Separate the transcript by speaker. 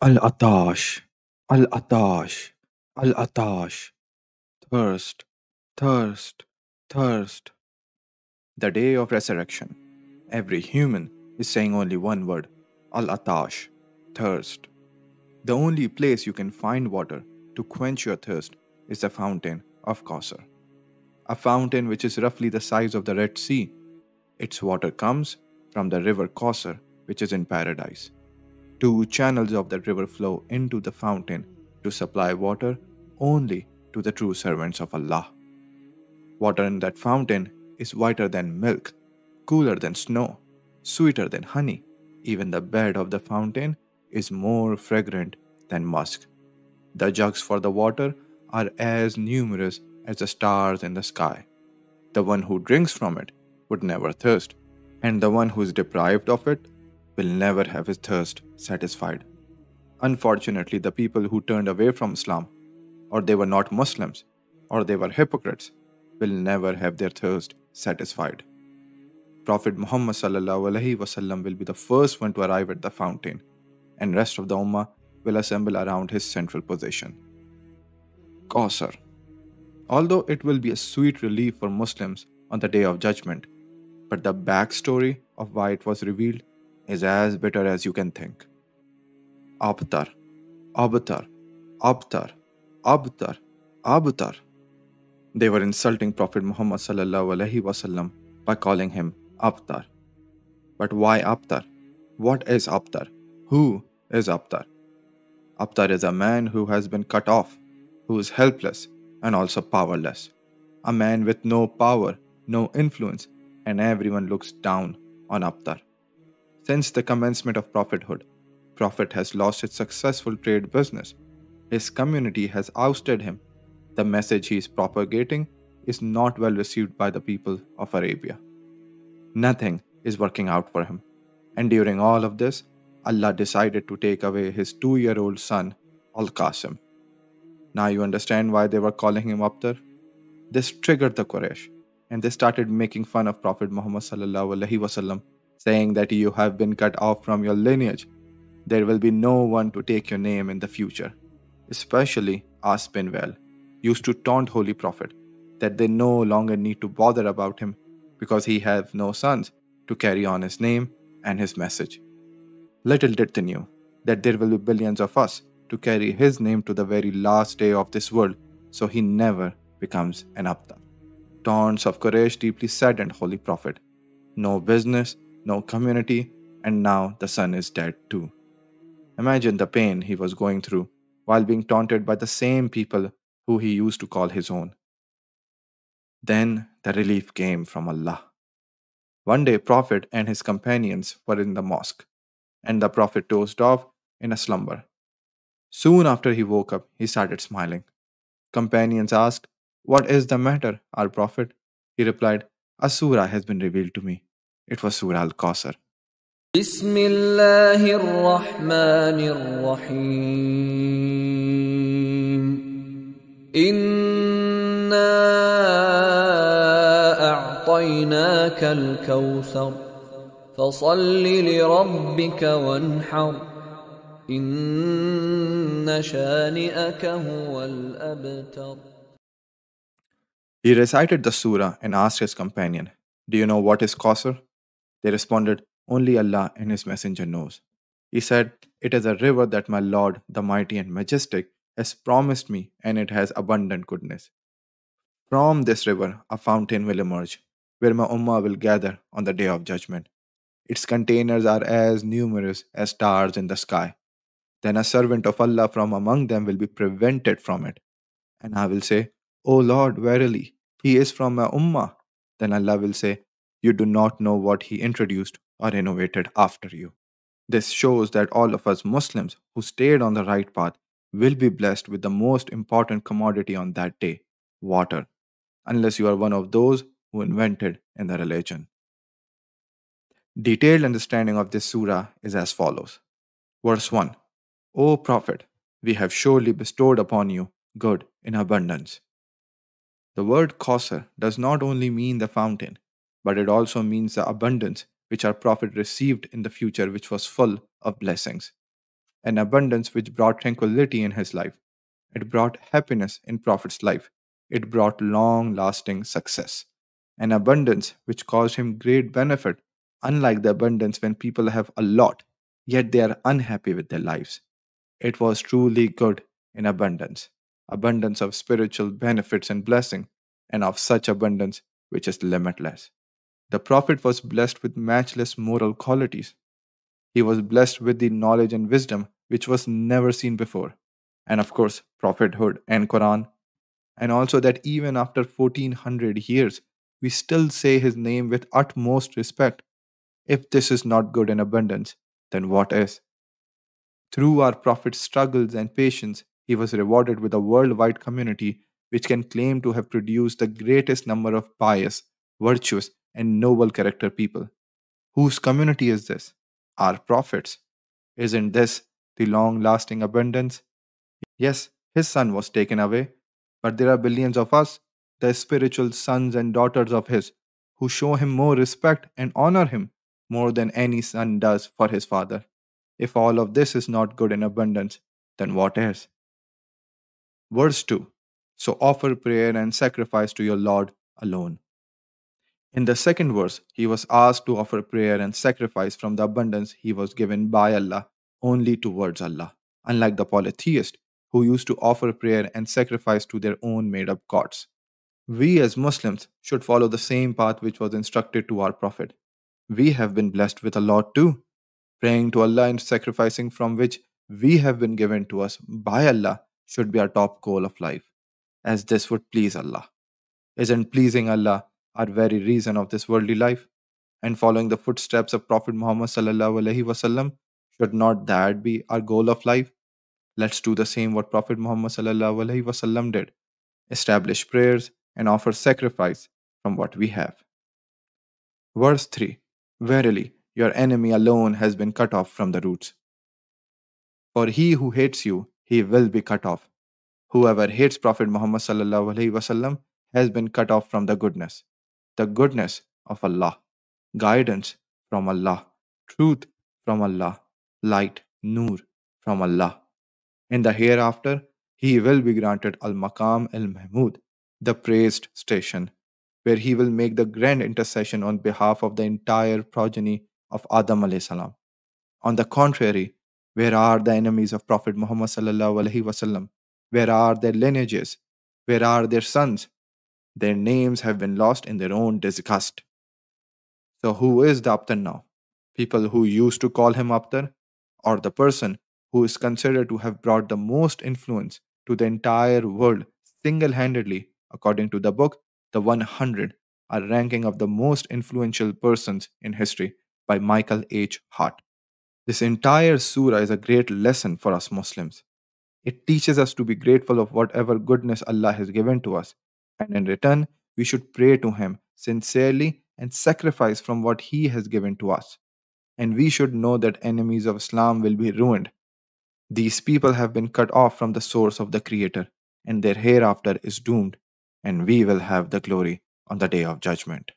Speaker 1: Al-Atash, Al-Atash, Al-Atash, thirst, thirst, thirst. The day of resurrection. Every human is saying only one word, Al-Atash, thirst. The only place you can find water to quench your thirst is the fountain of Kausar, a fountain which is roughly the size of the Red Sea. Its water comes from the river Kausar, which is in paradise. Two channels of that river flow into the fountain to supply water only to the true servants of Allah. Water in that fountain is whiter than milk, cooler than snow, sweeter than honey. Even the bed of the fountain is more fragrant than musk. The jugs for the water are as numerous as the stars in the sky. The one who drinks from it would never thirst, and the one who is deprived of it will never have his thirst satisfied. Unfortunately, the people who turned away from Islam, or they were not Muslims, or they were hypocrites, will never have their thirst satisfied. Prophet Muhammad ﷺ will be the first one to arrive at the fountain, and rest of the Ummah will assemble around his central position. Kausar. Although it will be a sweet relief for Muslims on the Day of Judgment, but the backstory of why it was revealed is as bitter as you can think. Abtar, Abtar, Abtar, Abtar, Abtar. They were insulting Prophet Muhammad ﷺ by calling him Abtar. But why Abtar? What is Abtar? Who is Abtar? Abtar is a man who has been cut off, who is helpless and also powerless. A man with no power, no influence, and everyone looks down on Abtar. Since the commencement of prophethood, Prophet has lost his successful trade business. His community has ousted him. The message he is propagating is not well received by the people of Arabia. Nothing is working out for him. And during all of this, Allah decided to take away his 2-year-old son, Al-Qasim. Now you understand why they were calling him Abtar? This triggered the Quraysh, and they started making fun of Prophet Muhammad ﷺ, saying that you have been cut off from your lineage. There will be no one to take your name in the future. Especially As bin Well used to taunt Holy Prophet that they no longer need to bother about him because he has no sons to carry on his name and his message. Little did they know that there will be billions of us to carry his name to the very last day of this world, so he never becomes an Abtar. Taunts of Quraysh deeply saddened Holy Prophet. No business, no community, and now the son is dead too. Imagine the pain he was going through while being taunted by the same people who he used to call his own. Then the relief came from Allah. One day, Prophet and his companions were in the mosque, and the Prophet dozed off in a slumber. Soon after he woke up, he started smiling. Companions asked, "What is the matter, our Prophet?" He replied, "A surah has been revealed to me. It was Surah Al-Kauthar."
Speaker 2: بسم الله الرحمن الرحيم إنا أعطيناك الكوثر فصل لربك وانحر إن شانئك هو الأبتر.
Speaker 1: He recited the surah and asked his companion, "Do you know what is Kausar?" They responded, "Only Allah and His Messenger knows." He said, "It is a river that my Lord, the Mighty and Majestic, has promised me, and it has abundant goodness. From this river, a fountain will emerge, where my Ummah will gather on the Day of Judgment. Its containers are as numerous as stars in the sky. Then a servant of Allah from among them will be prevented from it. And I will say, 'O Lord, verily, he is from my Ummah.' Then Allah will say, 'You do not know what he introduced or innovated after you.'" This shows that all of us Muslims who stayed on the right path will be blessed with the most important commodity on that day, water, unless you are one of those who invented in the religion. Detailed understanding of this surah is as follows. Verse 1. O Prophet, we have surely bestowed upon you good in abundance. The word Kausar does not only mean the fountain, but it also means the abundance which our Prophet received in the future, which was full of blessings. an abundance which brought tranquility in his life. It brought happiness in Prophet's life. It brought long lasting success. An abundance which caused him great benefit, unlike the abundance when people have a lot, yet they are unhappy with their lives. It was truly good in abundance, abundance of spiritual benefits and blessing, and of such abundance which is limitless. The Prophet was blessed with matchless moral qualities. He was blessed with the knowledge and wisdom which was never seen before. And of course, prophethood and Quran. And also that even after 1400 years, we still say his name with utmost respect. If this is not good in abundance, then what is? Through our prophet's struggles and patience, he was rewarded with a worldwide community which can claim to have produced the greatest number of pious, virtuous, and noble character people. Whose community is this? Our prophets. Isn't this the long lasting abundance? Yes, his son was taken away, but there are billions of us, the spiritual sons and daughters of his, who show him more respect and honor him more than any son does for his father. If all of this is not good in abundance, then what is? Verse 2. So offer prayer and sacrifice to your Lord alone. In the second verse, he was asked to offer prayer and sacrifice from the abundance he was given by Allah only towards Allah, unlike the polytheist who used to offer prayer and sacrifice to their own made up gods. We as Muslims should follow the same path which was instructed to our Prophet. We have been blessed with a lot too, praying to Allah and sacrificing from which we have been given to us by Allah should be our top goal of life, as this would please Allah. Isn't pleasing Allah our very reason of this worldly life? And following the footsteps of Prophet Muhammad sallallahu alaihi wasallam, should not that be our goal of life? Let's do the same what Prophet Muhammad sallallahu alaihi wasallam did. Establish prayers and offer sacrifice from what we have. Verse 3. Verily, your enemy alone has been cut off from the roots. For he who hates you, he will be cut off. Whoever hates Prophet Muhammad sallallahu alaihi wasallam has been cut off from the goodness of Allah, guidance from Allah, truth from Allah, light, nur from Allah. In the hereafter, he will be granted Al Maqam al Mahmud, the praised station, where he will make the grand intercession on behalf of the entire progeny of Adam alayhi salam. On the contrary, where are the enemies of Prophet Muhammad sallallahu alaihi wasallam? Where are their lineages? Where are their sons? Their names have been lost in their own disgust. So who is the Aptar now? People who used to call him Aptar, or the person who is considered to have brought the most influence to the entire world single-handedly, according to the book The 100, a ranking of the most influential persons in history by Michael H. Hart. This entire surah is a great lesson for us Muslims. It teaches us to be grateful of whatever goodness Allah has given to us, and in return, we should pray to Him sincerely and sacrifice from what He has given to us. And we should know that enemies of Islam will be ruined. These people have been cut off from the source of the Creator, and their hereafter is doomed, and we will have the glory on the day of judgment.